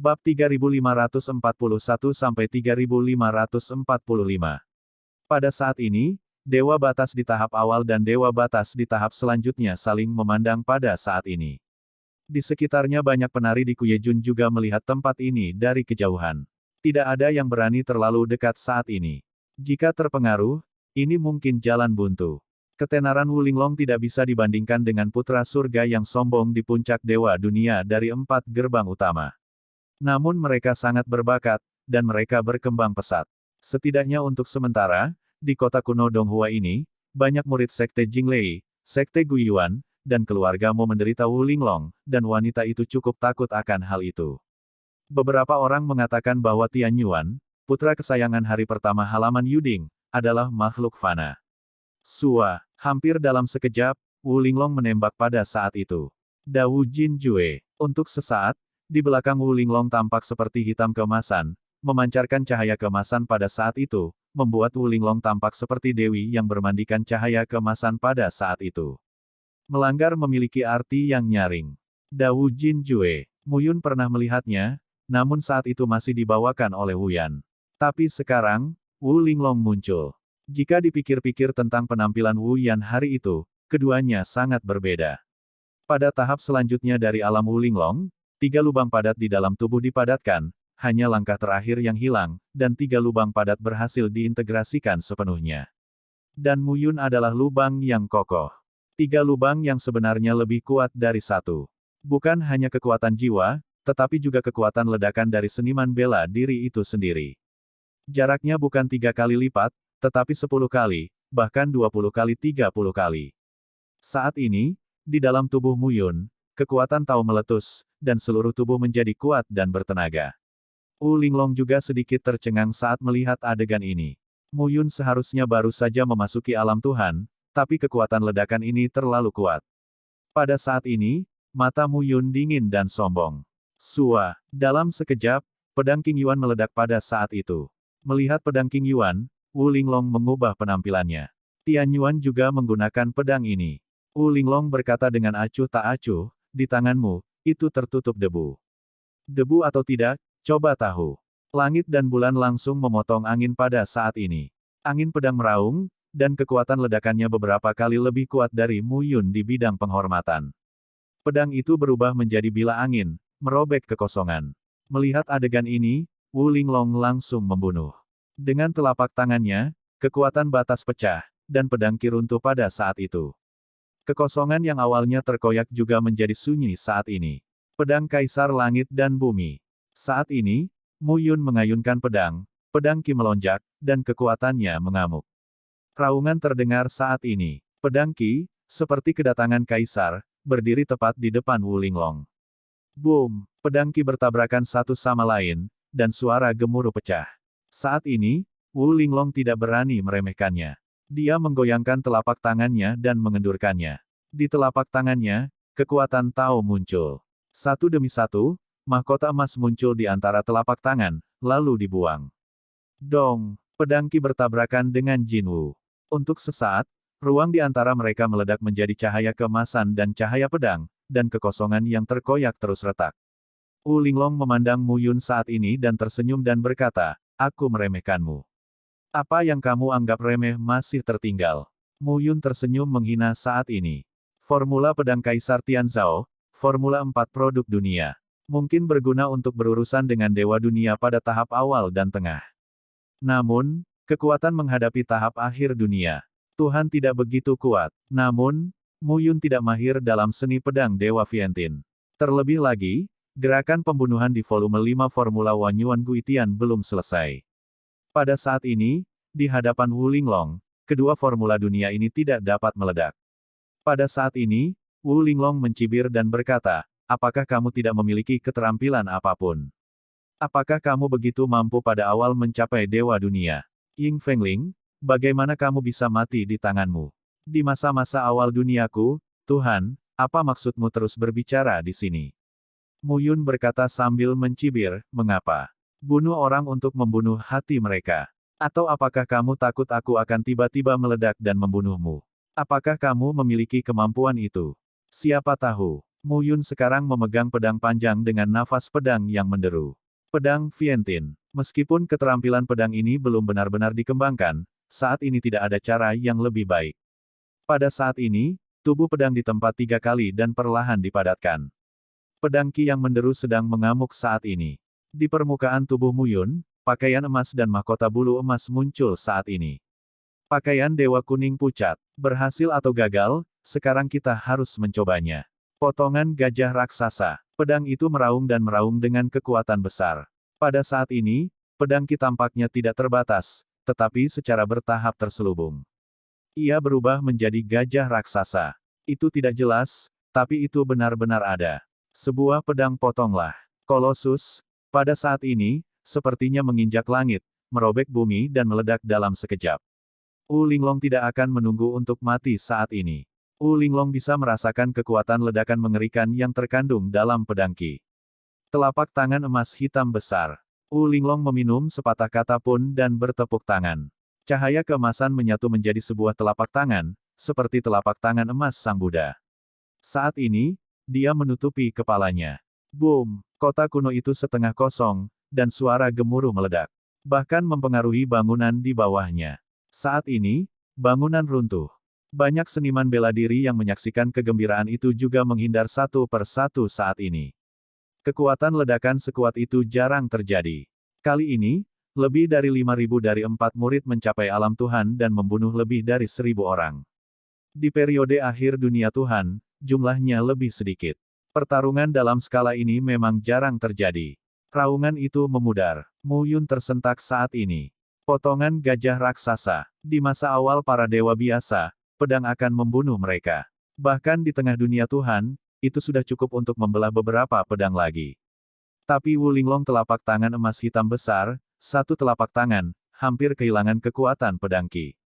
Bab 3541-3545. Pada saat ini, Dewa Batas di tahap awal dan Dewa Batas di tahap selanjutnya saling memandang pada saat ini. Di sekitarnya banyak penari di Kuyejun juga melihat tempat ini dari kejauhan. Tidak ada yang berani terlalu dekat saat ini. Jika terpengaruh, ini mungkin jalan buntu. Ketenaran Wu Linglong tidak bisa dibandingkan dengan putra surga yang sombong di puncak Dewa Dunia dari 4 gerbang utama. Namun mereka sangat berbakat, dan mereka berkembang pesat. Setidaknya untuk sementara, di kota kuno Donghua ini, banyak murid Sekte Jinglei, Sekte Guiyuan, dan keluarga Mo menderita Wu Linglong, dan wanita itu cukup takut akan hal itu. Beberapa orang mengatakan bahwa Tian Yuan, putra kesayangan hari pertama halaman Yuding, adalah makhluk fana. Hampir dalam sekejap, Wu Linglong menembak pada saat itu. Dawu Jin Jue. Untuk sesaat, di belakang Wu Linglong tampak seperti hitam keemasan, memancarkan cahaya keemasan pada saat itu, membuat Wu Linglong tampak seperti dewi yang bermandikan cahaya keemasan pada saat itu. Melanggar memiliki arti yang nyaring. Dawu Jin Jue. Muyun pernah melihatnya, namun saat itu masih dibawakan oleh Wu Yan. Tapi sekarang, Wu Linglong muncul. Jika dipikir-pikir tentang penampilan Wu Yan hari itu, keduanya sangat berbeda. Pada tahap selanjutnya dari alam Wu Linglong, 3 lubang padat di dalam tubuh dipadatkan, hanya langkah terakhir yang hilang, dan 3 lubang padat berhasil diintegrasikan sepenuhnya. Dan Muyun adalah lubang yang kokoh. 3 lubang yang sebenarnya lebih kuat dari 1. Bukan hanya kekuatan jiwa, tetapi juga kekuatan ledakan dari seniman bela diri itu sendiri. Jaraknya bukan 3 kali lipat, tetapi 10 kali, bahkan 20 kali 30 kali. Saat ini, di dalam tubuh Muyun, kekuatan Tao meletus, dan seluruh tubuh menjadi kuat dan bertenaga. Wu Linglong juga sedikit tercengang saat melihat adegan ini. Muyun seharusnya baru saja memasuki alam Tuhan, tapi kekuatan ledakan ini terlalu kuat. Pada saat ini, mata Muyun dingin dan sombong. Dalam sekejap, pedang King Yuan meledak pada saat itu. Melihat pedang King Yuan, Wu Linglong mengubah penampilannya. Tian Yuan juga menggunakan pedang ini. Wu Linglong berkata dengan acuh tak acuh, di tanganmu, itu tertutup debu. Debu atau tidak, coba tahu. Langit dan bulan langsung memotong angin pada saat ini. Angin pedang meraung, dan kekuatan ledakannya beberapa kali lebih kuat dari Muyun di bidang penghormatan. Pedang itu berubah menjadi bila angin, merobek kekosongan. Melihat adegan ini, Wu Linglong langsung membunuh. Dengan telapak tangannya, kekuatan batas pecah, dan pedang Qi runtuh pada saat itu. Kekosongan yang awalnya terkoyak juga menjadi sunyi saat ini. Pedang Kaisar Langit dan Bumi. Saat ini, Muyun mengayunkan pedang Qi melonjak, dan kekuatannya mengamuk. Raungan terdengar saat ini. Pedang Qi, seperti kedatangan Kaisar, berdiri tepat di depan Wu Linglong. Boom! Pedang Qi bertabrakan satu sama lain, dan suara gemuruh pecah. Saat ini, Wu Linglong tidak berani meremehkannya. Dia menggoyangkan telapak tangannya dan mengendurkannya. Di telapak tangannya, kekuatan Tao muncul. Satu demi satu, mahkota emas muncul di antara telapak tangan, lalu dibuang. Dong! Pedang Qi bertabrakan dengan Jin Wu. Untuk sesaat, ruang di antara mereka meledak menjadi cahaya keemasan dan cahaya pedang, dan kekosongan yang terkoyak terus retak. Wu Linglong memandang Muyun saat ini dan tersenyum dan berkata, "Aku meremehkanmu. Apa yang kamu anggap remeh masih tertinggal." Muyun tersenyum menghina saat ini. Formula pedang Kaisar Tianzhao, Formula 4 produk dunia. Mungkin berguna untuk berurusan dengan Dewa Dunia pada tahap awal dan tengah. Namun, kekuatan menghadapi tahap akhir dunia. Tuhan tidak begitu kuat. Namun, Muyun tidak mahir dalam seni pedang Dewa Vientian. Terlebih lagi, gerakan pembunuhan di volume 5 Formula Wanyuan Guitian belum selesai. Pada saat ini, di hadapan Wu Linglong, kedua formula dunia ini tidak dapat meledak. Pada saat ini, Wu Linglong mencibir dan berkata, "Apakah kamu tidak memiliki keterampilan apapun? Apakah kamu begitu mampu pada awal mencapai Dewa Dunia? Ying Fengling, bagaimana kamu bisa mati di tanganmu? Di masa-masa awal duniaku, Tuhan, apa maksudmu terus berbicara di sini?" Muyun berkata sambil mencibir, "Mengapa? Bunuh orang untuk membunuh hati mereka. Atau apakah kamu takut aku akan tiba-tiba meledak dan membunuhmu? Apakah kamu memiliki kemampuan itu? Siapa tahu. Mu Yun sekarang memegang pedang panjang dengan nafas pedang yang menderu. Pedang Vientin. Meskipun keterampilan pedang ini belum benar-benar dikembangkan, saat ini tidak ada cara yang lebih baik. Pada saat ini, tubuh pedang ditempa 3 kali dan perlahan dipadatkan. Pedang Qi yang menderu sedang mengamuk saat ini. Di permukaan tubuh Mu Yun, pakaian emas dan mahkota bulu emas muncul saat ini. Pakaian Dewa Kuning pucat. Berhasil atau gagal, sekarang kita harus mencobanya. Potongan gajah raksasa. Pedang itu meraung dan meraung dengan kekuatan besar. Pada saat ini, pedang Qi tampaknya tidak terbatas, tetapi secara bertahap terselubung. Ia berubah menjadi gajah raksasa. Itu tidak jelas, tapi itu benar-benar ada. Sebuah pedang potonglah. Kolosus, pada saat ini, sepertinya menginjak langit, merobek bumi dan meledak dalam sekejap. Wu Linglong tidak akan menunggu untuk mati saat ini. Wu Linglong bisa merasakan kekuatan ledakan mengerikan yang terkandung dalam pedang Qi. Telapak tangan emas hitam besar. Wu Linglong meminum sepatah kata pun dan bertepuk tangan. Cahaya keemasan menyatu menjadi sebuah telapak tangan, seperti telapak tangan emas Sang Buddha. Saat ini, dia menutupi kepalanya. Boom! Kota kuno itu setengah kosong, dan suara gemuruh meledak. Bahkan mempengaruhi bangunan di bawahnya. Saat ini, bangunan runtuh. Banyak seniman bela diri yang menyaksikan kegembiraan itu juga menghindar satu per satu saat ini. Kekuatan ledakan sekuat itu jarang terjadi. Kali ini, lebih dari 5.000 dari 4 murid mencapai alam Tuhan dan membunuh lebih dari 1.000 orang. Di periode akhir dunia Tuhan, jumlahnya lebih sedikit. Pertarungan dalam skala ini memang jarang terjadi. Raungan itu memudar. Mu Yun tersentak saat ini. Potongan gajah raksasa. Di masa awal para dewa biasa, pedang akan membunuh mereka. Bahkan di tengah dunia Tuhan, itu sudah cukup untuk membelah beberapa pedang lagi. Tapi Wu Linglong telapak tangan emas hitam besar, satu telapak tangan, hampir kehilangan kekuatan pedang Qi.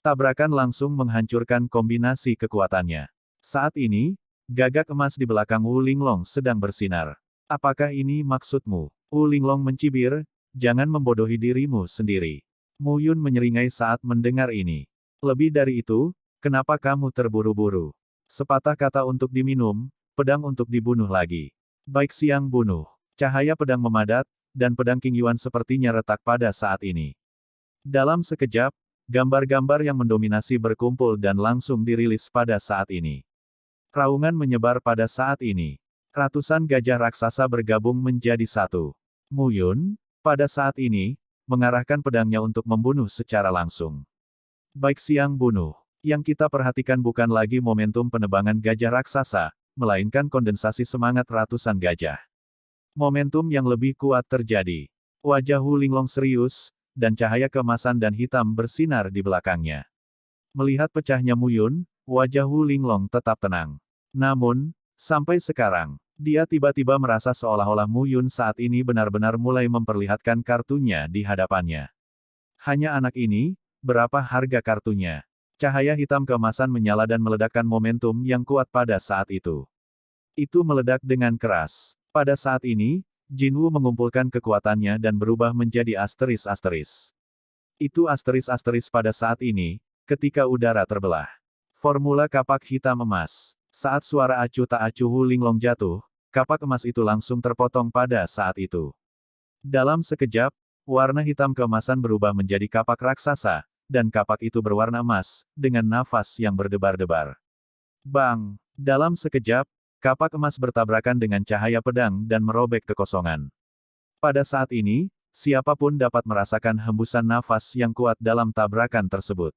Tabrakan langsung menghancurkan kombinasi kekuatannya. Saat ini, gagak emas di belakang Wu Linglong sedang bersinar. Apakah ini maksudmu? Wu Linglong mencibir, jangan membodohi dirimu sendiri. Mu Yun menyeringai saat mendengar ini. Lebih dari itu, kenapa kamu terburu-buru? Sepatah kata untuk diminum, pedang untuk dibunuh lagi. Baik siang bunuh. Cahaya pedang memadat, dan pedang King Yuan sepertinya retak pada saat ini. Dalam sekejap, gambar-gambar yang mendominasi berkumpul dan langsung dirilis pada saat ini. Raungan menyebar pada saat ini. Ratusan gajah raksasa bergabung menjadi satu. Mu Yun, pada saat ini, mengarahkan pedangnya untuk membunuh secara langsung. Baik siang bunuh. Yang kita perhatikan bukan lagi momentum penebangan gajah raksasa, melainkan kondensasi semangat ratusan gajah. Momentum yang lebih kuat terjadi. Wajah Wu Linglong serius, dan cahaya keemasan dan hitam bersinar di belakangnya. Melihat pecahnya Mu Yun, wajah Wu Linglong tetap tenang. Namun, sampai sekarang, dia tiba-tiba merasa seolah-olah Mu Yun saat ini benar-benar mulai memperlihatkan kartunya di hadapannya. Hanya anak ini, berapa harga kartunya? Cahaya hitam keemasan menyala dan meledakkan momentum yang kuat pada saat itu. Itu meledak dengan keras. Pada saat ini, Jinwu mengumpulkan kekuatannya dan berubah menjadi asteris-asteris. Itu asteris-asteris pada saat ini, ketika udara terbelah. Formula kapak hitam emas. Saat suara acuh tak acuh Wu Linglong jatuh, kapak emas itu langsung terpotong pada saat itu. Dalam sekejap, warna hitam keemasan berubah menjadi kapak raksasa, dan kapak itu berwarna emas, dengan nafas yang berdebar-debar. Bang! Dalam sekejap, kapak emas bertabrakan dengan cahaya pedang dan merobek kekosongan. Pada saat ini, siapapun dapat merasakan hembusan nafas yang kuat dalam tabrakan tersebut.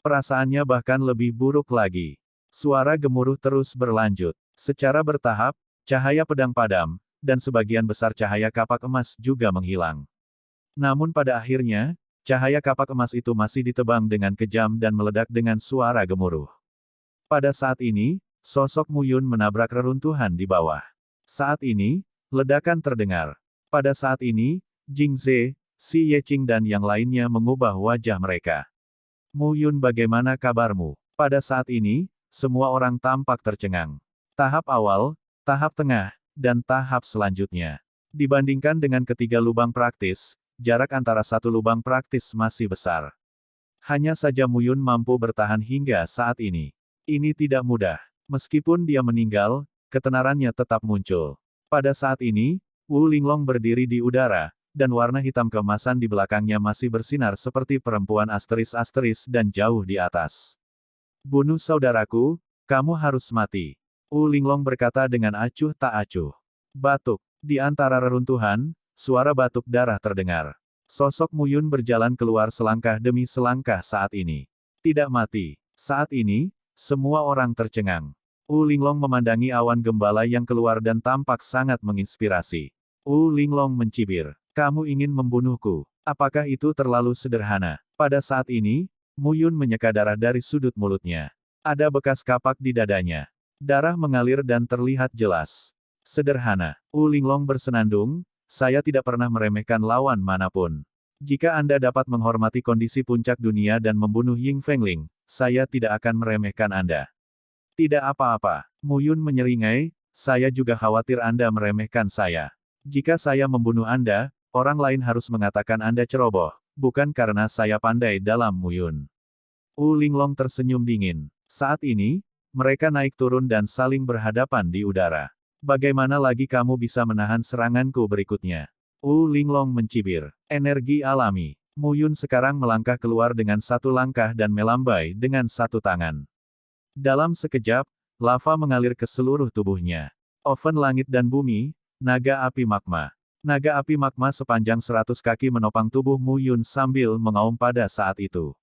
Perasaannya bahkan lebih buruk lagi. Suara gemuruh terus berlanjut. Secara bertahap, cahaya pedang padam, dan sebagian besar cahaya kapak emas juga menghilang. Namun pada akhirnya, cahaya kapak emas itu masih ditebang dengan kejam dan meledak dengan suara gemuruh. Pada saat ini, sosok Mu Yun menabrak reruntuhan di bawah. Saat ini, ledakan terdengar. Pada saat ini, Jing Ze, Si Yeqing dan yang lainnya mengubah wajah mereka. Mu Yun, bagaimana kabarmu? Pada saat ini, semua orang tampak tercengang. Tahap awal, tahap tengah, dan tahap selanjutnya. Dibandingkan dengan ketiga lubang praktis, jarak antara satu lubang praktis masih besar. Hanya saja Mu Yun mampu bertahan hingga saat ini. Ini tidak mudah. Meskipun dia meninggal, ketenarannya tetap muncul. Pada saat ini, Wu Linglong berdiri di udara, dan warna hitam keemasan di belakangnya masih bersinar seperti perempuan asteris-asteris dan jauh di atas. Bunuh saudaraku, kamu harus mati. Wu Linglong berkata dengan acuh tak acuh. Batuk. Di antara reruntuhan, suara batuk darah terdengar. Sosok Mu Yun berjalan keluar selangkah demi selangkah saat ini. Tidak mati. Saat ini, semua orang tercengang. Wu Linglong memandangi awan gembala yang keluar dan tampak sangat menginspirasi. Wu Linglong mencibir. Kamu ingin membunuhku. Apakah itu terlalu sederhana? Pada saat ini, Mu Yun menyeka darah dari sudut mulutnya. Ada bekas kapak di dadanya. Darah mengalir dan terlihat jelas. Sederhana. Wu Linglong bersenandung, saya tidak pernah meremehkan lawan manapun. Jika Anda dapat menghormati kondisi puncak dunia dan membunuh Ying Fengling, saya tidak akan meremehkan Anda. Tidak apa-apa. Mu Yun menyeringai, saya juga khawatir Anda meremehkan saya. Jika saya membunuh Anda, orang lain harus mengatakan Anda ceroboh, bukan karena saya pandai dalam Mu Yun. Wu Linglong tersenyum dingin. Saat ini, mereka naik turun dan saling berhadapan di udara. Bagaimana lagi kamu bisa menahan seranganku berikutnya? Wu Linglong mencibir. Energi alami. Mu Yun sekarang melangkah keluar dengan satu langkah dan melambai dengan satu tangan. Dalam sekejap, lava mengalir ke seluruh tubuhnya. Oven langit dan bumi, naga api magma. Naga api magma sepanjang 100 kaki menopang tubuh Mu Yun sambil mengaum pada saat itu.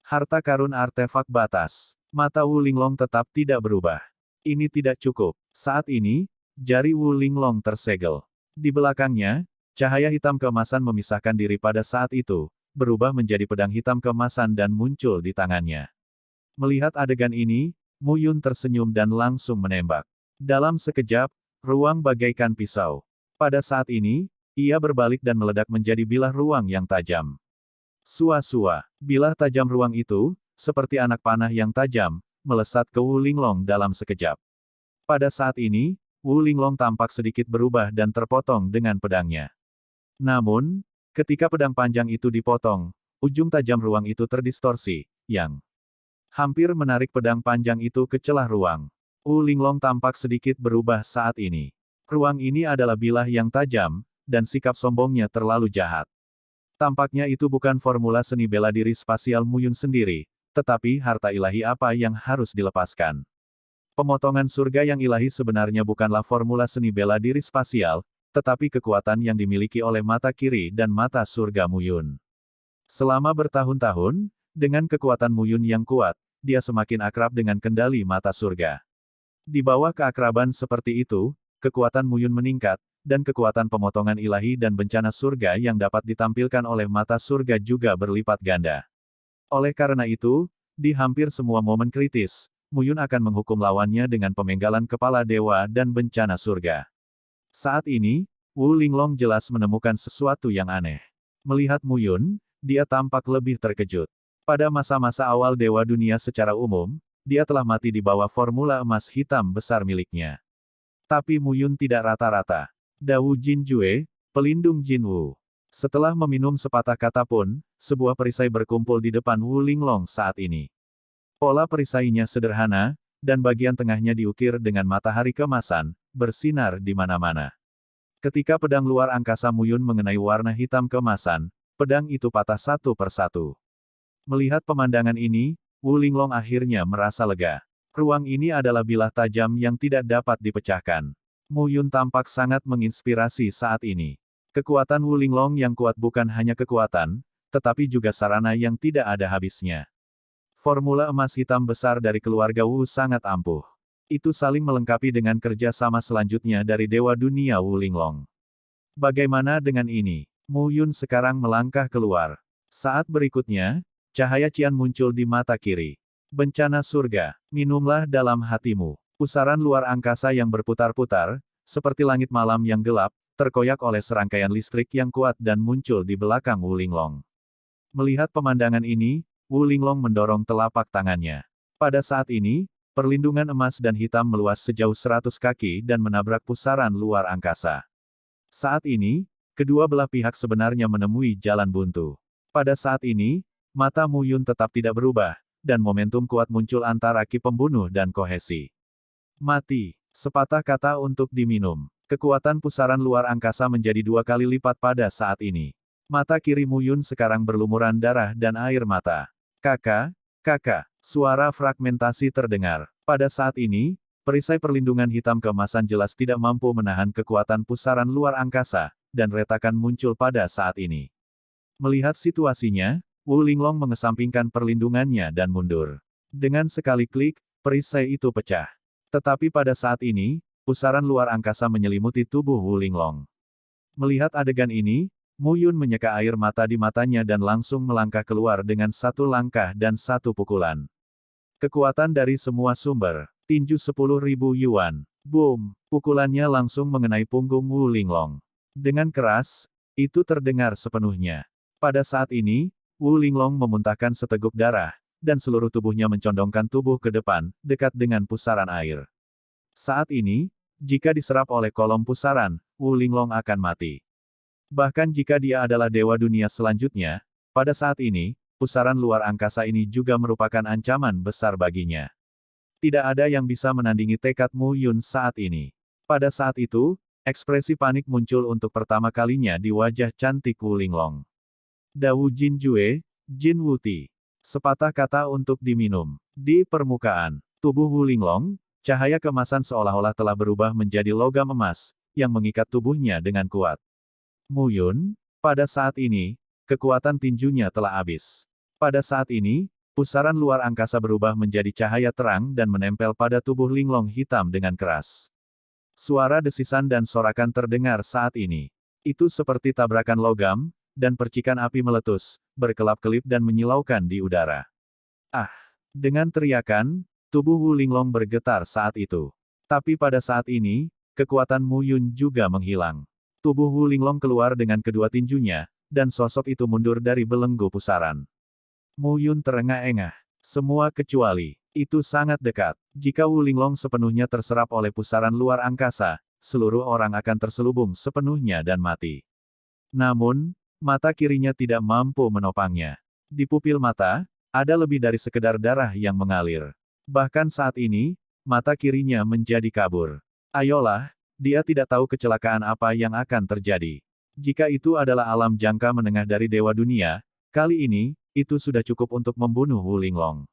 Harta karun artefak batas. Mata Wu Linglong tetap tidak berubah. Ini tidak cukup. Saat ini, jari Wu Linglong tersegel. Di belakangnya, cahaya hitam keemasan memisahkan diri pada saat itu, berubah menjadi pedang hitam keemasan dan muncul di tangannya. Melihat adegan ini, Mu Yun tersenyum dan langsung menembak. Dalam sekejap, ruang bagaikan pisau. Pada saat ini, ia berbalik dan meledak menjadi bilah ruang yang tajam. Sua-sua, bilah tajam ruang itu, seperti anak panah yang tajam, melesat ke Wu Linglong dalam sekejap. Pada saat ini, Wu Linglong tampak sedikit berubah dan terpotong dengan pedangnya. Namun, ketika pedang panjang itu dipotong, ujung tajam ruang itu terdistorsi, yang hampir menarik pedang panjang itu ke celah ruang. Wu Linglong tampak sedikit berubah saat ini. Ruang ini adalah bilah yang tajam, dan sikap sombongnya terlalu jahat. Tampaknya itu bukan formula seni bela diri spasial Mu Yun sendiri, tetapi harta ilahi apa yang harus dilepaskan. Pemotongan surga yang ilahi sebenarnya bukanlah formula seni bela diri spasial, tetapi kekuatan yang dimiliki oleh mata kiri dan mata surga Mu Yun. Selama bertahun-tahun, dengan kekuatan Mu Yun yang kuat, dia semakin akrab dengan kendali mata surga. Di bawah keakraban seperti itu, kekuatan Mu Yun meningkat, dan kekuatan pemotongan ilahi dan bencana surga yang dapat ditampilkan oleh mata surga juga berlipat ganda. Oleh karena itu, di hampir semua momen kritis, Mu Yun akan menghukum lawannya dengan pemenggalan kepala dewa dan bencana surga. Saat ini, Wu Linglong jelas menemukan sesuatu yang aneh. Melihat Mu Yun, dia tampak lebih terkejut. Pada masa-masa awal Dewa Dunia secara umum, dia telah mati di bawah formula emas hitam besar miliknya. Tapi Mu Yun tidak rata-rata. Dawu Jin Jue, pelindung Jin Wu. Setelah meminum sepatah kata pun, sebuah perisai berkumpul di depan Wu Linglong saat ini. Pola perisainya sederhana, dan bagian tengahnya diukir dengan matahari keemasan, bersinar di mana-mana. Ketika pedang luar angkasa Mu Yun mengenai warna hitam keemasan, pedang itu patah satu persatu. Melihat pemandangan ini, Wu Linglong akhirnya merasa lega. Ruang ini adalah bilah tajam yang tidak dapat dipecahkan. Mu Yun tampak sangat menginspirasi saat ini. Kekuatan Wu Linglong yang kuat bukan hanya kekuatan, tetapi juga sarana yang tidak ada habisnya. Formula emas hitam besar dari keluarga Wu sangat ampuh. Itu saling melengkapi dengan kerja sama selanjutnya dari Dewa Dunia Wu Linglong. Bagaimana dengan ini? Mu Yun sekarang melangkah keluar. Saat berikutnya, cahaya cian muncul di mata kiri. Bencana surga, minumlah dalam hatimu. Pusaran luar angkasa yang berputar-putar, seperti langit malam yang gelap, terkoyak oleh serangkaian listrik yang kuat dan muncul di belakang Wu Linglong. Melihat pemandangan ini, Wu Linglong mendorong telapak tangannya. Pada saat ini, perlindungan emas dan hitam meluas sejauh 100 kaki dan menabrak pusaran luar angkasa. Saat ini, kedua belah pihak sebenarnya menemui jalan buntu. Pada saat ini, mata Mu Yun tetap tidak berubah, dan momentum kuat muncul antara ki pembunuh dan kohesi. Mati. Sepatah kata untuk diminum. Kekuatan pusaran luar angkasa menjadi 2 kali lipat pada saat ini. Mata kiri Mu Yun sekarang berlumuran darah dan air mata. Kakak, kakak, suara fragmentasi terdengar. Pada saat ini, perisai perlindungan hitam keemasan jelas tidak mampu menahan kekuatan pusaran luar angkasa, dan retakan muncul pada saat ini. Melihat situasinya, Wu Linglong mengesampingkan perlindungannya dan mundur. Dengan sekali klik, perisai itu pecah. Tetapi pada saat ini, pusaran luar angkasa menyelimuti tubuh Wu Linglong. Melihat adegan ini, Mu Yun menyeka air mata di matanya dan langsung melangkah keluar dengan 1 langkah dan 1 pukulan. Kekuatan dari semua sumber. Tinju 10.000 yuan. Boom! Pukulannya langsung mengenai punggung Wu Linglong. Dengan keras, itu terdengar sepenuhnya. Pada saat ini, Wu Linglong memuntahkan seteguk darah, dan seluruh tubuhnya mencondongkan tubuh ke depan, dekat dengan pusaran air. Saat ini, jika diserap oleh kolom pusaran, Wu Linglong akan mati. Bahkan jika dia adalah dewa dunia selanjutnya, pada saat ini, pusaran luar angkasa ini juga merupakan ancaman besar baginya. Tidak ada yang bisa menandingi tekad Mu Yun saat ini. Pada saat itu, ekspresi panik muncul untuk pertama kalinya di wajah cantik Wu Linglong. Dawu Jin Jue, Jin Wuti. Sepatah kata untuk diminum. Di permukaan tubuh Wu Linglong, cahaya keemasan seolah-olah telah berubah menjadi logam emas, yang mengikat tubuhnya dengan kuat. Mu Yun, pada saat ini, kekuatan tinjunya telah habis. Pada saat ini, pusaran luar angkasa berubah menjadi cahaya terang dan menempel pada tubuh Linglong hitam dengan keras. Suara desisan dan sorakan terdengar saat ini. Itu seperti tabrakan logam, dan percikan api meletus, berkelap-kelip dan menyilaukan di udara. Ah! Dengan teriakan, tubuh Wu Linglong bergetar saat itu. Tapi pada saat ini, kekuatan Mu Yun juga menghilang. Tubuh Wu Linglong keluar dengan kedua tinjunya, dan sosok itu mundur dari belenggu pusaran. Mu Yun terengah-engah. Semua kecuali, itu sangat dekat. Jika Wu Linglong sepenuhnya terserap oleh pusaran luar angkasa, seluruh orang akan terselubung sepenuhnya dan mati. Namun, mata kirinya tidak mampu menopangnya. Di pupil mata, ada lebih dari sekedar darah yang mengalir. Bahkan saat ini, mata kirinya menjadi kabur. Ayolah, dia tidak tahu kecelakaan apa yang akan terjadi. Jika itu adalah alam jangka menengah dari dewa dunia, kali ini, itu sudah cukup untuk membunuh Wu Linglong.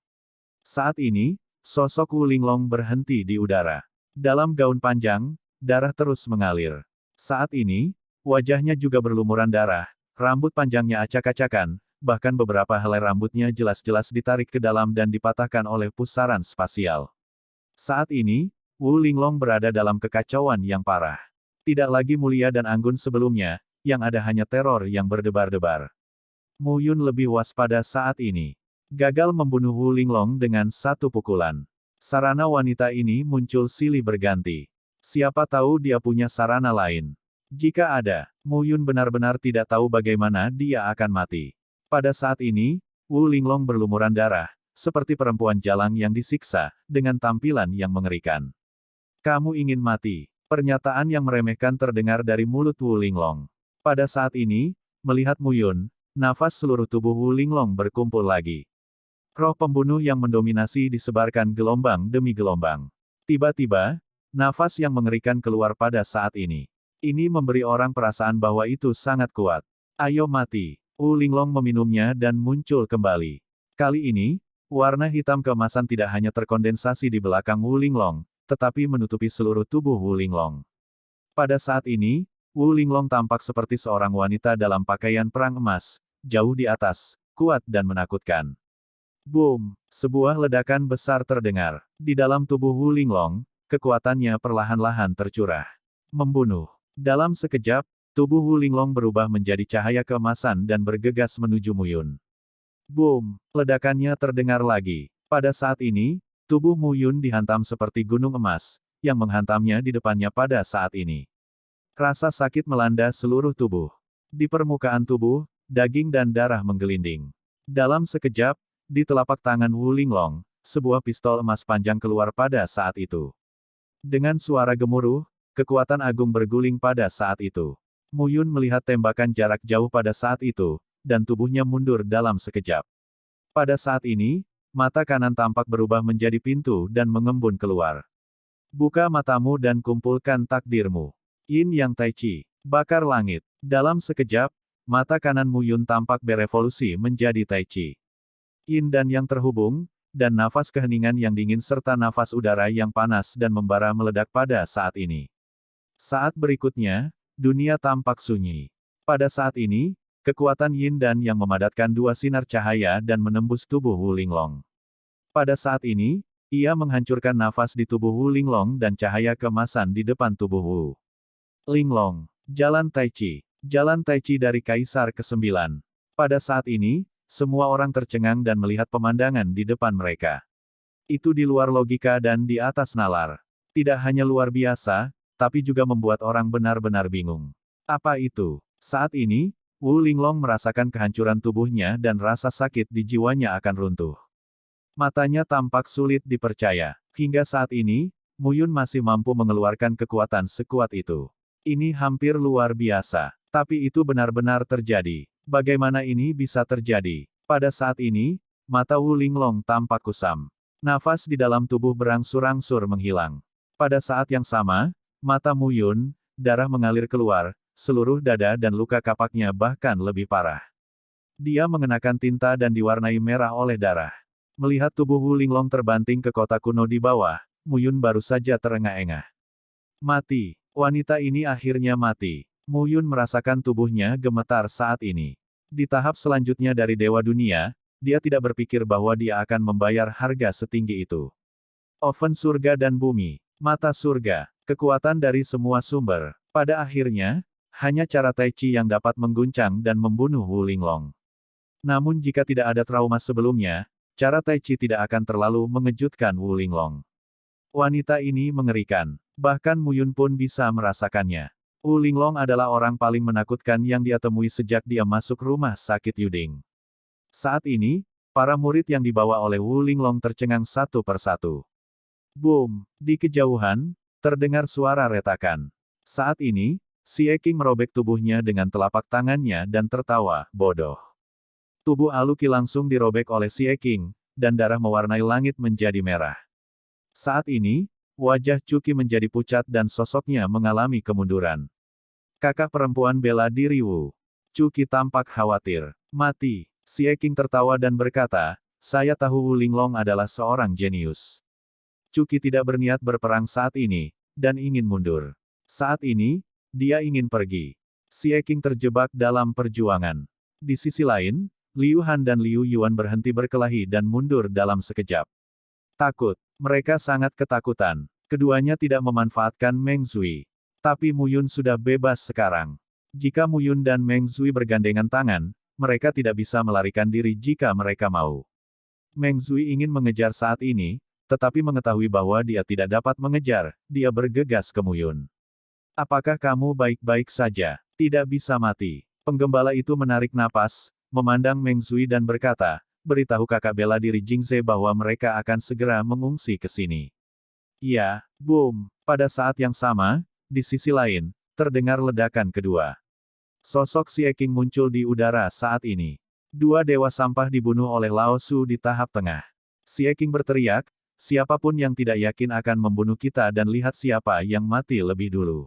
Saat ini, sosok Wu Linglong berhenti di udara. Dalam gaun panjang, darah terus mengalir. Saat ini, wajahnya juga berlumuran darah. Rambut panjangnya acak-acakan, bahkan beberapa helai rambutnya jelas-jelas ditarik ke dalam dan dipatahkan oleh pusaran spasial. Saat ini, Wu Linglong berada dalam kekacauan yang parah. Tidak lagi mulia dan anggun sebelumnya, yang ada hanya teror yang berdebar-debar. Mu Yun lebih waspada saat ini. Gagal membunuh Wu Linglong dengan 1 pukulan. Sarana wanita ini muncul silih berganti. Siapa tahu dia punya sarana lain. Jika ada, Mu Yun benar-benar tidak tahu bagaimana dia akan mati. Pada saat ini, Wu Linglong berlumuran darah, seperti perempuan jalang yang disiksa, dengan tampilan yang mengerikan. Kamu ingin mati? Pernyataan yang meremehkan terdengar dari mulut Wu Linglong. Pada saat ini, melihat Mu Yun, nafas seluruh tubuh Wu Linglong berkumpul lagi. Roh pembunuh yang mendominasi disebarkan gelombang demi gelombang. Tiba-tiba, nafas yang mengerikan keluar pada saat ini. Ini memberi orang perasaan bahwa itu sangat kuat. Ayo mati. Wu Linglong meminumnya dan muncul kembali. Kali ini, warna hitam keemasan tidak hanya terkondensasi di belakang Wu Linglong, tetapi menutupi seluruh tubuh Wu Linglong. Pada saat ini, Wu Linglong tampak seperti seorang wanita dalam pakaian perang emas, jauh di atas, kuat dan menakutkan. Boom! Sebuah ledakan besar terdengar. Di dalam tubuh Wu Linglong, kekuatannya perlahan-lahan tercurah. Membunuh. Dalam sekejap, tubuh Wu Linglong berubah menjadi cahaya keemasan dan bergegas menuju Mu Yun. Boom! Ledakannya terdengar lagi. Pada saat ini, tubuh Mu Yun dihantam seperti gunung emas, yang menghantamnya di depannya pada saat ini. Rasa sakit melanda seluruh tubuh. Di permukaan tubuh, daging dan darah menggelinding. Dalam sekejap, di telapak tangan Wu Linglong, sebuah pistol emas panjang keluar pada saat itu. Dengan suara gemuruh, kekuatan agung berguling pada saat itu. Mu Yun melihat tembakan jarak jauh pada saat itu, dan tubuhnya mundur dalam sekejap. Pada saat ini, mata kanan tampak berubah menjadi pintu dan mengembun keluar. Buka matamu dan kumpulkan takdirmu. Yin Yang Tai Chi. Bakar langit. Dalam sekejap, mata kanan Mu Yun tampak berevolusi menjadi Tai Chi. Yin dan Yang terhubung, dan nafas keheningan yang dingin serta nafas udara yang panas dan membara meledak pada saat ini. Saat berikutnya, dunia tampak sunyi. Pada saat ini, kekuatan Yin dan Yang memadatkan dua sinar cahaya dan menembus tubuh Wu Linglong. Pada saat ini, ia menghancurkan nafas di tubuh Wu Linglong dan cahaya keemasan di depan tubuh Wu Linglong. Jalan Tai Chi. Jalan Tai Chi dari Kaisar ke-9. Pada saat ini, semua orang tercengang dan melihat pemandangan di depan mereka. Itu di luar logika dan di atas nalar. Tidak hanya luar biasa, tapi juga membuat orang benar-benar bingung. Apa itu? Saat ini, Wu Linglong merasakan kehancuran tubuhnya dan rasa sakit di jiwanya akan runtuh. Matanya tampak sulit dipercaya. Hingga saat ini, Mu Yun masih mampu mengeluarkan kekuatan sekuat itu. Ini hampir luar biasa. Tapi itu benar-benar terjadi. Bagaimana ini bisa terjadi? Pada saat ini, mata Wu Linglong tampak kusam. Nafas di dalam tubuh berangsur-angsur menghilang. Pada saat yang sama, mata Mu Yun, darah mengalir keluar, seluruh dada dan luka kapaknya bahkan lebih parah. Dia mengenakan tinta dan diwarnai merah oleh darah. Melihat tubuh Wu Linglong terbanting ke kota kuno di bawah, Mu Yun baru saja terengah-engah. Mati. Wanita ini akhirnya mati. Mu Yun merasakan tubuhnya gemetar saat ini. Di tahap selanjutnya dari Dewa Dunia, dia tidak berpikir bahwa dia akan membayar harga setinggi itu. Oven surga dan bumi. Mata surga. Kekuatan dari semua sumber. Pada akhirnya, hanya cara Tai Chi yang dapat mengguncang dan membunuh Wu Linglong. Namun jika tidak ada trauma sebelumnya, cara Tai Chi tidak akan terlalu mengejutkan Wu Linglong. Wanita ini mengerikan. Bahkan Mu Yun pun bisa merasakannya. Wu Linglong adalah orang paling menakutkan yang dia temui sejak dia masuk rumah sakit Yuding. Saat ini, para murid yang dibawa oleh Wu Linglong tercengang satu persatu. Boom! Di kejauhan, terdengar suara retakan. Saat ini, Xie Qing merobek tubuhnya dengan telapak tangannya dan tertawa, bodoh. Tubuh Aluki langsung dirobek oleh Xie Qing, dan darah mewarnai langit menjadi merah. Saat ini, wajah Cuki menjadi pucat dan sosoknya mengalami kemunduran. Kakak perempuan bela diri Wu. Cuki tampak khawatir. Mati. Xie Qing tertawa dan berkata, saya tahu Wu Linglong adalah seorang jenius. Cuki tidak berniat berperang saat ini, dan ingin mundur. Saat ini, dia ingin pergi. Xie Qing terjebak dalam perjuangan. Di sisi lain, Liu Han dan Liu Yuan berhenti berkelahi dan mundur dalam sekejap. Takut. Mereka sangat ketakutan. Keduanya tidak memanfaatkan Meng Zui. Tapi Mu Yun sudah bebas sekarang. Jika Mu Yun dan Meng Zui bergandengan tangan, mereka tidak bisa melarikan diri jika mereka mau. Meng Zui ingin mengejar saat ini, tetapi mengetahui bahwa dia tidak dapat mengejar, dia bergegas ke Mu Yun. Apakah kamu baik-baik saja? Tidak bisa mati. Penggembala itu menarik napas, memandang Meng Zui dan berkata, beritahu kakak bela diri Jingze bahwa mereka akan segera mengungsi ke sini. Ya, boom. Pada saat yang sama, di sisi lain, terdengar ledakan kedua. Sosok Xie Qing muncul di udara saat ini. Dua dewa sampah dibunuh oleh Lao Su di tahap tengah. Xie Qing berteriak, siapapun yang tidak yakin akan membunuh kita dan lihat siapa yang mati lebih dulu.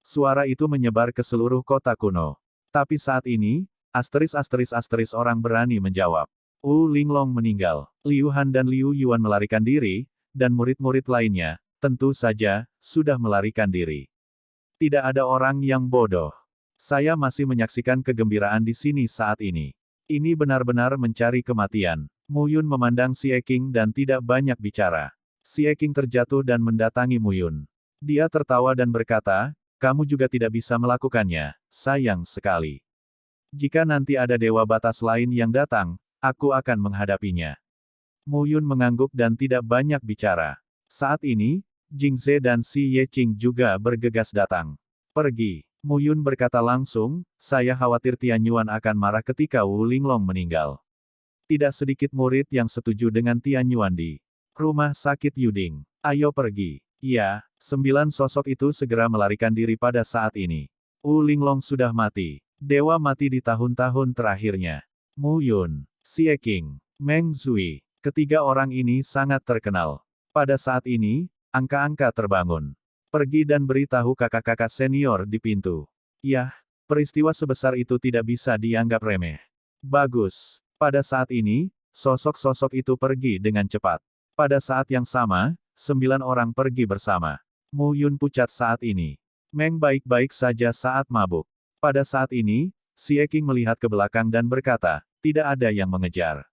Suara itu menyebar ke seluruh kota kuno. Tapi saat ini, asteris orang berani menjawab. Wu Linglong meninggal. Liu Han dan Liu Yuan melarikan diri, dan murid-murid lainnya, tentu saja, sudah melarikan diri. Tidak ada orang yang bodoh. Saya masih menyaksikan kegembiraan di sini saat ini. Ini benar-benar mencari kematian. Mu Yun memandang Xie Qing dan tidak banyak bicara. Xie Qing terjatuh dan mendatangi Mu Yun. Dia tertawa dan berkata, kamu juga tidak bisa melakukannya, sayang sekali. Jika nanti ada dewa batas lain yang datang, aku akan menghadapinya. Mu Yun mengangguk dan tidak banyak bicara. Saat ini, Jingze dan Xi Yeqing juga bergegas datang. Pergi. Mu Yun berkata langsung, saya khawatir Tian Yuan akan marah ketika Wu Linglong meninggal. Tidak sedikit murid yang setuju dengan Tian Yuan di rumah sakit Yuding. Ayo pergi. Ya, 9 sosok itu segera melarikan diri pada saat ini. Wu Linglong sudah mati. Dewa mati di tahun-tahun terakhirnya. Mu Yun, Xie Qing, Meng Zui. Ketiga orang ini sangat terkenal. Pada saat ini, Angka-angka terbangun. Pergi dan beritahu kakak-kakak senior di pintu. Yah, peristiwa sebesar itu tidak bisa dianggap remeh. Bagus. Pada saat ini, sosok-sosok itu pergi dengan cepat. Pada saat yang sama, 9 orang pergi bersama. Mu Yun pucat saat ini. Meng baik-baik saja saat mabuk. Pada saat ini, Xie Qing melihat ke belakang dan berkata, tidak ada yang mengejar.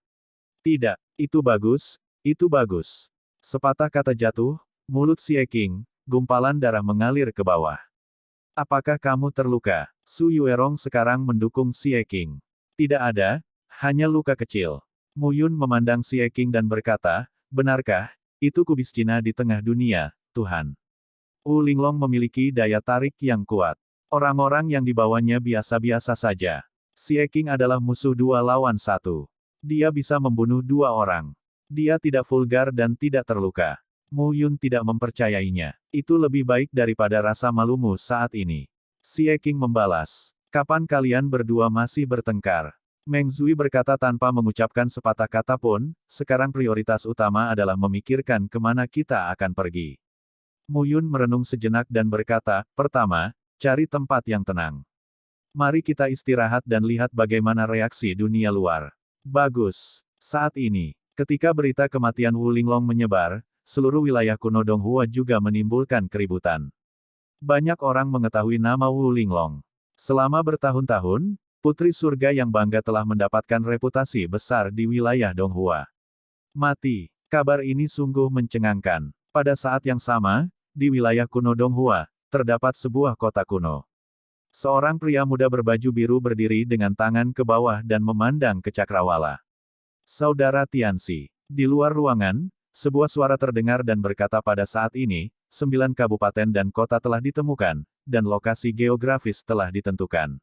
Tidak, itu bagus, itu bagus. Sepatah kata jatuh, mulut Xie Qing, gumpalan darah mengalir ke bawah. Apakah kamu terluka? Su Yuerong sekarang mendukung Xie Qing. Tidak ada, hanya luka kecil. Mu Yun memandang Xie Qing dan berkata, benarkah, itu kubis Cina di tengah dunia, Tuhan. Wu Linglong memiliki daya tarik yang kuat. Orang-orang yang dibawanya biasa-biasa saja. Xie Qing adalah musuh 2 lawan 1. Dia bisa membunuh 2 orang. Dia tidak vulgar dan tidak terluka. Mu Yun tidak mempercayainya. Itu lebih baik daripada rasa malumu saat ini. Xie Qing membalas. Kapan kalian berdua masih bertengkar? Meng Zui berkata tanpa mengucapkan sepatah kata pun, sekarang prioritas utama adalah memikirkan kemana kita akan pergi. Mu Yun merenung sejenak dan berkata, pertama, cari tempat yang tenang. Mari kita istirahat dan lihat bagaimana reaksi dunia luar. Bagus. Saat ini, ketika berita kematian Wu Linglong menyebar, seluruh wilayah kuno Donghua juga menimbulkan keributan. Banyak orang mengetahui nama Wu Linglong. Selama bertahun-tahun, Putri Surga yang bangga telah mendapatkan reputasi besar di wilayah Donghua. Mati. Kabar ini sungguh mencengangkan. Pada saat yang sama, di wilayah kuno Donghua, terdapat sebuah kota kuno. Seorang pria muda berbaju biru berdiri dengan tangan ke bawah dan memandang ke cakrawala. Saudara Tianxi. Di luar ruangan, sebuah suara terdengar dan berkata pada saat ini, 9 kabupaten dan kota telah ditemukan, dan lokasi geografis telah ditentukan.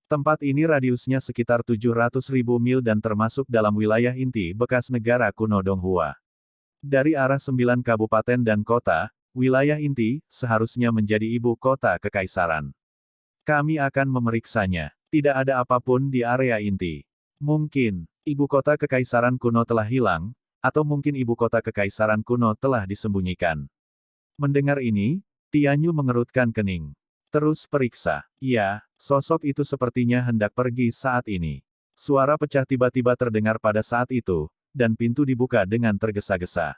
Tempat ini radiusnya sekitar 700.000 mil dan termasuk dalam wilayah inti bekas negara kuno Donghua. Dari arah 9 kabupaten dan kota, wilayah inti seharusnya menjadi ibu kota kekaisaran. Kami akan memeriksanya. Tidak ada apapun di area inti. Mungkin, ibu kota kekaisaran kuno telah hilang, atau mungkin ibu kota kekaisaran kuno telah disembunyikan. Mendengar ini, Tianyu mengerutkan kening. Terus periksa. Ya, sosok itu sepertinya hendak pergi saat ini. Suara pecah tiba-tiba terdengar pada saat itu, dan pintu dibuka dengan tergesa-gesa.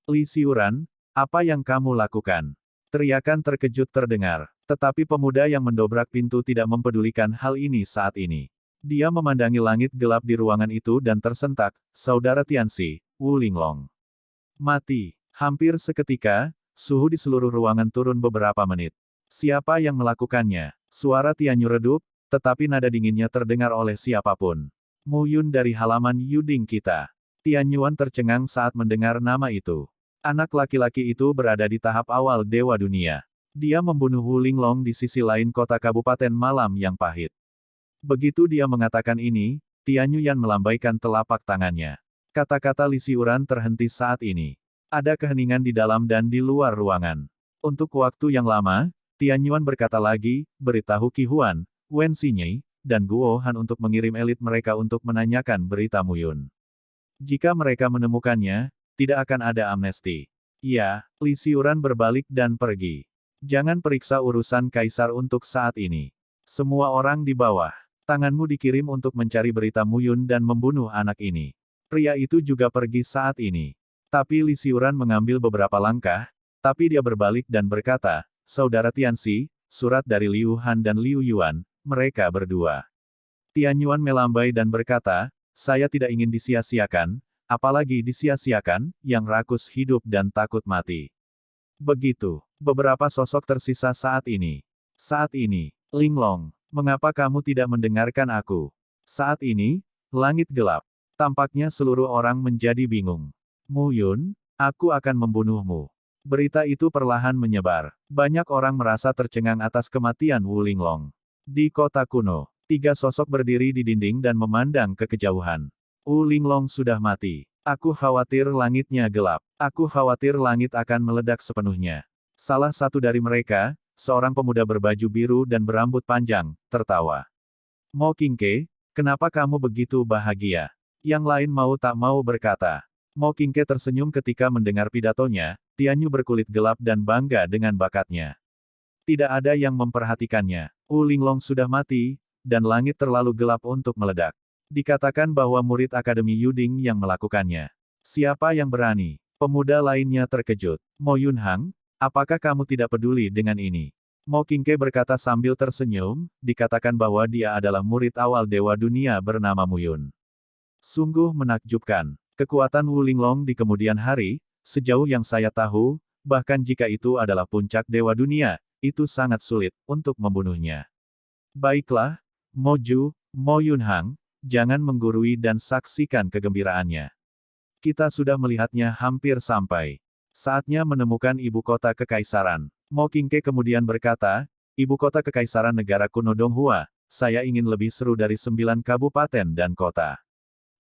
Li Xiuran, apa yang kamu lakukan? Teriakan terkejut terdengar. Tetapi pemuda yang mendobrak pintu tidak mempedulikan hal ini saat ini. Dia memandangi langit gelap di ruangan itu dan tersentak, saudara Tianxi, Wu Linglong. Mati. Hampir seketika, suhu di seluruh ruangan turun beberapa menit. Siapa yang melakukannya? Suara Tianyu redup, tetapi nada dinginnya terdengar oleh siapapun. Mu Yun dari halaman Yuding kita. Tianyuan tercengang saat mendengar nama itu. Anak laki-laki itu berada di tahap awal Dewa Dunia. Dia membunuh Wu Linglong di sisi lain kota Kabupaten Malam yang pahit. Begitu dia mengatakan ini, Tianyuan melambaikan telapak tangannya. Kata-kata Li Xiuran terhenti saat ini. Ada keheningan di dalam dan di luar ruangan. Untuk waktu yang lama, Tianyuan berkata lagi, beritahu Qi Huan, Wen Xinyi, dan Guo Han untuk mengirim elit mereka untuk menanyakan berita Mu Yun. Jika mereka menemukannya, tidak akan ada amnesti. Ya, Li Xiuran berbalik dan pergi. Jangan periksa urusan kaisar untuk saat ini. Semua orang di bawah. Tanganmu dikirim untuk mencari berita Mu Yun dan membunuh anak ini. Pria itu juga pergi saat ini. Tapi Li Xiuran mengambil beberapa langkah, tapi dia berbalik dan berkata, saudara Tianxi, surat dari Liu Han dan Liu Yuan, mereka berdua. Tianyuan melambai dan berkata, saya tidak ingin disia-siakan, apalagi disia-siakan, yang rakus hidup dan takut mati. Begitu, beberapa sosok tersisa saat ini. Saat ini, Linglong, mengapa kamu tidak mendengarkan aku? Saat ini, langit gelap. Tampaknya seluruh orang menjadi bingung. Mu Yun, aku akan membunuhmu. Berita itu perlahan menyebar. Banyak orang merasa tercengang atas kematian Wu Linglong. Di kota kuno, 3 sosok berdiri di dinding dan memandang ke kejauhan. Wu Linglong sudah mati. Aku khawatir langitnya gelap. Aku khawatir langit akan meledak sepenuhnya. Salah satu dari mereka, seorang pemuda berbaju biru dan berambut panjang, tertawa. Mo Qingke, kenapa kamu begitu bahagia? Yang lain mau tak mau berkata. Mo Qingke tersenyum ketika mendengar pidatonya, Tianyu berkulit gelap dan bangga dengan bakatnya. Tidak ada yang memperhatikannya. Wu Linglong sudah mati, dan langit terlalu gelap untuk meledak. Dikatakan bahwa murid Akademi Yuding yang melakukannya. Siapa yang berani? Pemuda lainnya terkejut. Mo Yunhang, apakah kamu tidak peduli dengan ini? Mo Qingke berkata sambil tersenyum, dikatakan bahwa dia adalah murid awal Dewa Dunia bernama Mu Yun. Sungguh menakjubkan. Kekuatan Wu Linglong di kemudian hari, sejauh yang saya tahu, bahkan jika itu adalah puncak Dewa Dunia, itu sangat sulit untuk membunuhnya. Baiklah, Mo Ju, Mo Yunhang, jangan menggurui dan saksikan kegembiraannya. Kita sudah melihatnya hampir sampai. Saatnya menemukan ibu kota kekaisaran. Mo Qingke kemudian berkata, ibu kota kekaisaran negara kuno Donghua, saya ingin lebih seru dari 9 kabupaten dan kota.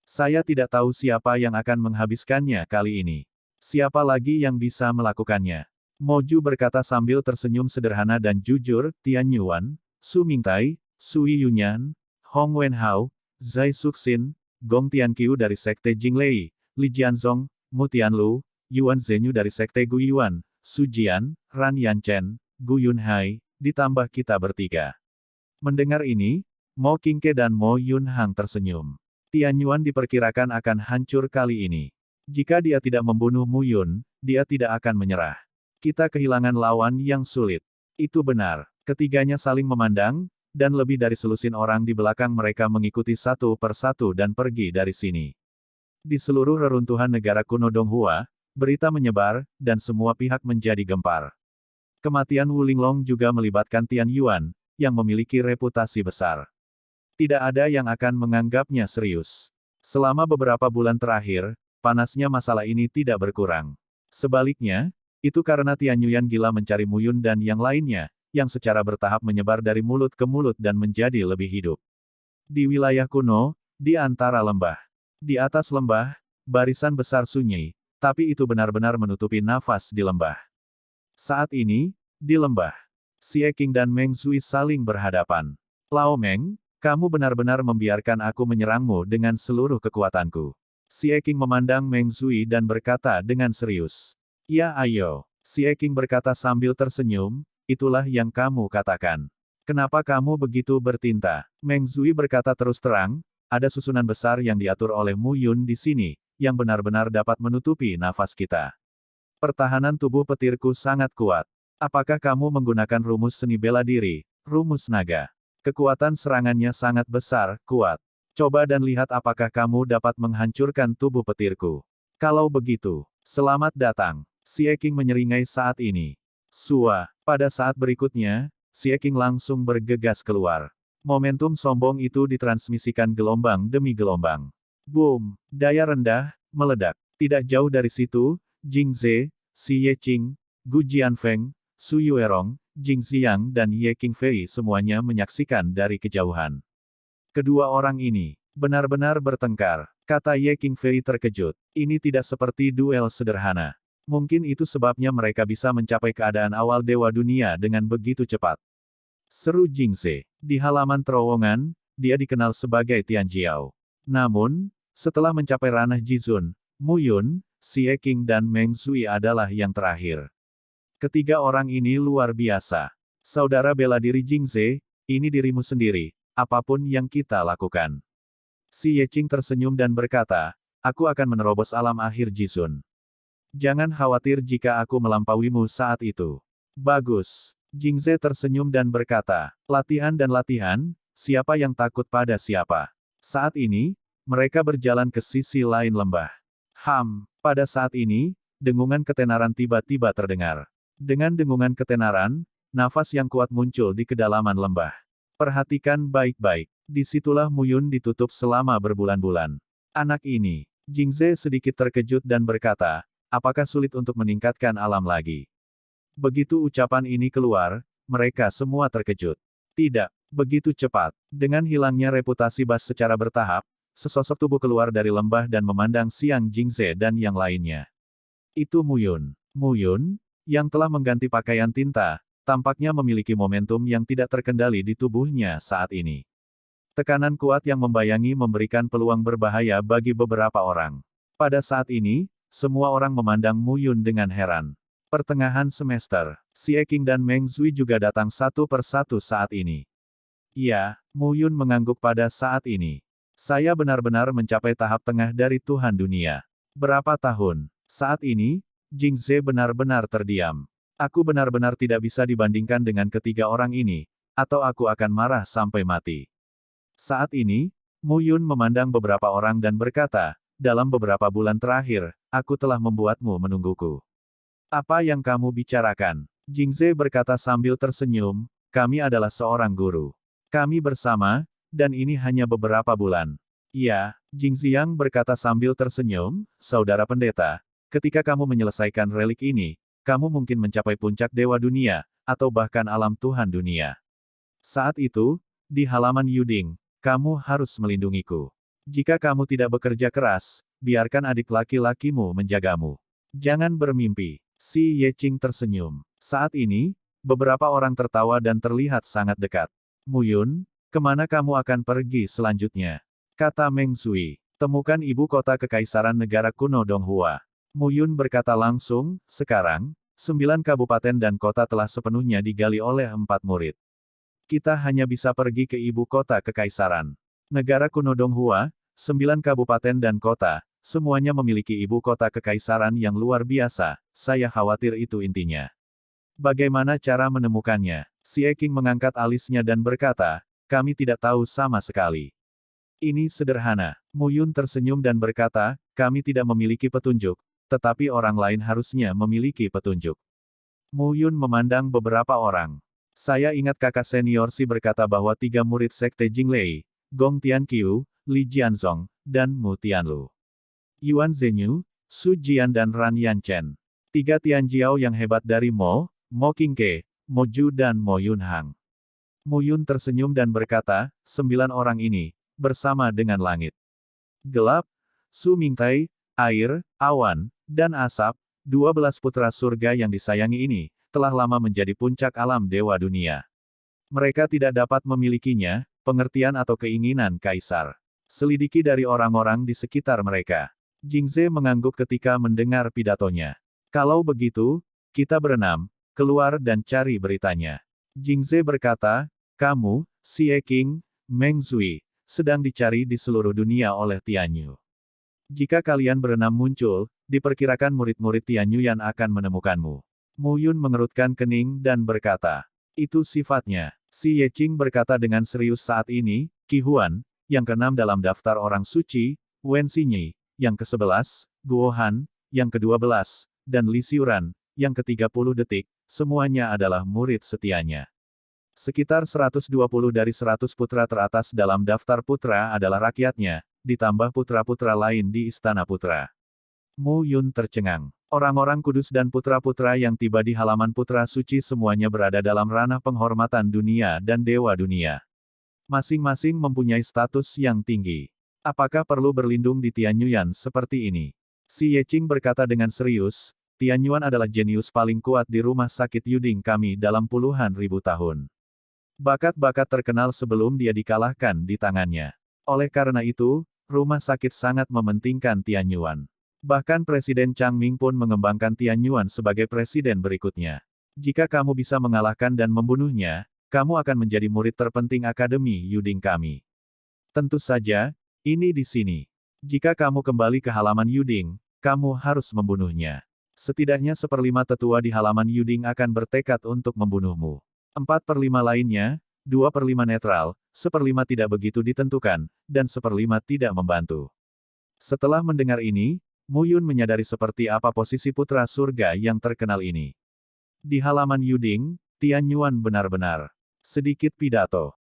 Saya tidak tahu siapa yang akan menghabiskannya kali ini. Siapa lagi yang bisa melakukannya? Mo Ju berkata sambil tersenyum sederhana dan jujur, Tian Yuan, Su Mingtai, Sui Yunyan, Hong Wenhao, Zai Suxin, Gong Tianqiu dari Sekte Jinglei, Li Jianzong, Mu Tianlu, Yuan Zhenyu dari Sekte Guiyuan, Su Jian, Ran Yanchen, Gu Yunhai, ditambah kita bertiga. Mendengar ini, Mo Qingke dan Mo Yunhang tersenyum. Tian Yuan diperkirakan akan hancur kali ini. Jika dia tidak membunuh Mu Yun, dia tidak akan menyerah. Kita kehilangan lawan yang sulit. Itu benar. Ketiganya saling memandang, dan lebih dari selusin orang di belakang mereka mengikuti satu persatu dan pergi dari sini. Di seluruh reruntuhan negara kuno Donghua, berita menyebar, dan semua pihak menjadi gempar. Kematian Wu Linglong juga melibatkan Tian Yuan, yang memiliki reputasi besar. Tidak ada yang akan menganggapnya serius. Selama beberapa bulan terakhir, panasnya masalah ini tidak berkurang. Sebaliknya, itu karena Tian Yuan gila mencari Mu Yun dan yang lainnya, yang secara bertahap menyebar dari mulut ke mulut dan menjadi lebih hidup. Di wilayah kuno, di antara lembah. Di atas lembah, barisan besar sunyi, tapi itu benar-benar menutupi nafas di lembah. Saat ini, di lembah, Xie Qing dan Meng Zui saling berhadapan. Lao Meng, kamu benar-benar membiarkan aku menyerangmu dengan seluruh kekuatanku. Xie Qing memandang Meng Zui dan berkata dengan serius. Ya ayo, Xie Qing berkata sambil tersenyum, itulah yang kamu katakan. Kenapa kamu begitu bertinta? Meng Zui berkata terus terang, ada susunan besar yang diatur oleh Mu Yun di sini, yang benar-benar dapat menutupi nafas kita. Pertahanan tubuh petirku sangat kuat. Apakah kamu menggunakan rumus seni bela diri, rumus naga? Kekuatan serangannya sangat besar, kuat. Coba dan lihat apakah kamu dapat menghancurkan tubuh petirku. Kalau begitu, selamat datang. Xie Qing menyeringai saat ini. Sua, pada saat berikutnya, Xie Qing langsung bergegas keluar. Momentum sombong itu ditransmisikan gelombang demi gelombang. Boom! Daya rendah, meledak. Tidak jauh dari situ, Jing Ze, Xi Yeqing, Gu Jianfeng, Su Yuerong, Jing Xiang dan Ye Qingfei semuanya menyaksikan dari kejauhan. Kedua orang ini, benar-benar bertengkar, kata Ye Qingfei terkejut. Ini tidak seperti duel sederhana. Mungkin itu sebabnya mereka bisa mencapai keadaan awal Dewa Dunia dengan begitu cepat. Seru Jing Ze. Di halaman terowongan, dia dikenal sebagai Tian Jiao. Namun, setelah mencapai ranah Jizun, Mu Yun, Xie Qing dan Meng Zui adalah yang terakhir. Ketiga orang ini luar biasa. Saudara bela diri Jing Ze, ini dirimu sendiri, apapun yang kita lakukan. Xi Yeqing tersenyum dan berkata, aku akan menerobos alam akhir Jizun. Jangan khawatir jika aku melampauimu saat itu. Bagus. Jing Ze tersenyum dan berkata, latihan dan latihan, siapa yang takut pada siapa. Saat ini, mereka berjalan ke sisi lain lembah. Pada saat ini, dengungan ketenaran tiba-tiba terdengar. Dengan dengungan ketenaran, nafas yang kuat muncul di kedalaman lembah. Perhatikan baik-baik. Disitulah Mu Yun ditutup selama berbulan-bulan. Anak ini, Jing Ze sedikit terkejut dan berkata, apakah sulit untuk meningkatkan alam lagi? Begitu ucapan ini keluar, mereka semua terkejut. Tidak, begitu cepat. Dengan hilangnya reputasi Bas secara bertahap, sesosok tubuh keluar dari lembah dan memandang Xiang Jingze dan yang lainnya. Itu Mu Yun. Mu Yun, yang telah mengganti pakaian tinta, tampaknya memiliki momentum yang tidak terkendali di tubuhnya saat ini. Tekanan kuat yang membayangi memberikan peluang berbahaya bagi beberapa orang. Pada saat ini, semua orang memandang Mu Yun dengan heran. Pertengahan semester, Xie Qing dan Meng Zui juga datang satu persatu saat ini. Iya, Mu Yun mengangguk pada saat ini. Saya benar-benar mencapai tahap tengah dari Tuhan Dunia. Berapa tahun? Saat ini, Jing Ze benar-benar terdiam. Aku benar-benar tidak bisa dibandingkan dengan ketiga orang ini, atau aku akan marah sampai mati. Saat ini, Mu Yun memandang beberapa orang dan berkata, dalam beberapa bulan terakhir, aku telah membuatmu menungguku. Apa yang kamu bicarakan? Jing Ze berkata sambil tersenyum, kami adalah seorang guru. Kami bersama, dan ini hanya beberapa bulan. Iya, Jing Xiang berkata sambil tersenyum, saudara pendeta, ketika kamu menyelesaikan relik ini, kamu mungkin mencapai puncak Dewa Dunia, atau bahkan alam Tuhan Dunia. Saat itu, di halaman Yuding, kamu harus melindungiku. Jika kamu tidak bekerja keras, biarkan adik laki-lakimu menjagamu. Jangan bermimpi. Si Ye Qing tersenyum. Saat ini, beberapa orang tertawa dan terlihat sangat dekat. Mu Yun, kemana kamu akan pergi selanjutnya? Kata Meng Zui. Temukan ibu kota kekaisaran negara kuno Donghua. Mu Yun berkata langsung, sekarang, 9 kabupaten dan kota telah sepenuhnya digali oleh 4 murid. Kita hanya bisa pergi ke ibu kota kekaisaran. Negara kuno Donghua, 9 kabupaten dan kota, semuanya memiliki ibu kota kekaisaran yang luar biasa, saya khawatir itu intinya. Bagaimana cara menemukannya? Xie Qing mengangkat alisnya dan berkata, kami tidak tahu sama sekali. Ini sederhana. Mu Yun tersenyum dan berkata, kami tidak memiliki petunjuk, tetapi orang lain harusnya memiliki petunjuk. Mu Yun memandang beberapa orang. Saya ingat kakak senior Si berkata bahwa 3 murid sekte Jinglei, Gong Tianqiu, Li Jianzong, dan Mu Tianlu. Yuan Zhenyu, Su Jian dan Ran Yanchen. 3 Tianjiao yang hebat dari Mo Qingke, Mo Ju dan Mo Yunhang. Mu Yun tersenyum dan berkata, 9 orang ini, bersama dengan langit. Gelap, Su Mingtai, air, awan, dan asap, 12 putra surga yang disayangi ini, telah lama menjadi puncak alam Dewa Dunia. Mereka tidak dapat memilikinya, pengertian atau keinginan kaisar. Selidiki dari orang-orang di sekitar mereka. Jing Ze mengangguk ketika mendengar pidatonya. Kalau begitu, kita berenam, keluar dan cari beritanya. Jing Ze berkata, kamu, Xie Qing, Meng Zui, sedang dicari di seluruh dunia oleh Tianyu. Jika kalian berenam muncul, diperkirakan murid-murid Tianyu yang akan menemukanmu. Mu Yun mengerutkan kening dan berkata, itu sifatnya. Si Ye Qing berkata dengan serius saat ini, Qi Huan, yang ke-6 dalam daftar orang suci, Wen Xinyi, yang ke-11, Guo Han, yang ke-12, dan Li Xiuran, yang ke-30 detik, semuanya adalah murid setianya. Sekitar 120 dari 100 putra teratas dalam daftar putra adalah rakyatnya, ditambah putra-putra lain di Istana Putra. Mu Yun tercengang. Orang-orang kudus dan putra-putra yang tiba di halaman putra suci semuanya berada dalam ranah penghormatan dunia dan dewa dunia. Masing-masing mempunyai status yang tinggi. Apakah perlu berlindung di Tianyuan seperti ini? Si Ye Qing berkata dengan serius, Tianyuan adalah jenius paling kuat di rumah sakit Yuding kami dalam puluhan ribu tahun. Bakat-bakat terkenal sebelum dia dikalahkan di tangannya. Oleh karena itu, rumah sakit sangat mementingkan Tianyuan. Bahkan Presiden Chang Ming pun mengembangkan Tianyuan sebagai presiden berikutnya. Jika kamu bisa mengalahkan dan membunuhnya, kamu akan menjadi murid terpenting Akademi Yuding kami. Tentu saja, ini di sini. Jika kamu kembali ke halaman Yuding, kamu harus membunuhnya. Setidaknya 1/5 tetua di halaman Yuding akan bertekad untuk membunuhmu. 4/5 lainnya, 2/5 netral, 1/5 tidak begitu ditentukan, dan 1/5 tidak membantu. Setelah mendengar ini, Mu Yun menyadari seperti apa posisi putra surga yang terkenal ini. Di halaman Yuding, Tianyuan benar-benar sedikit pidato.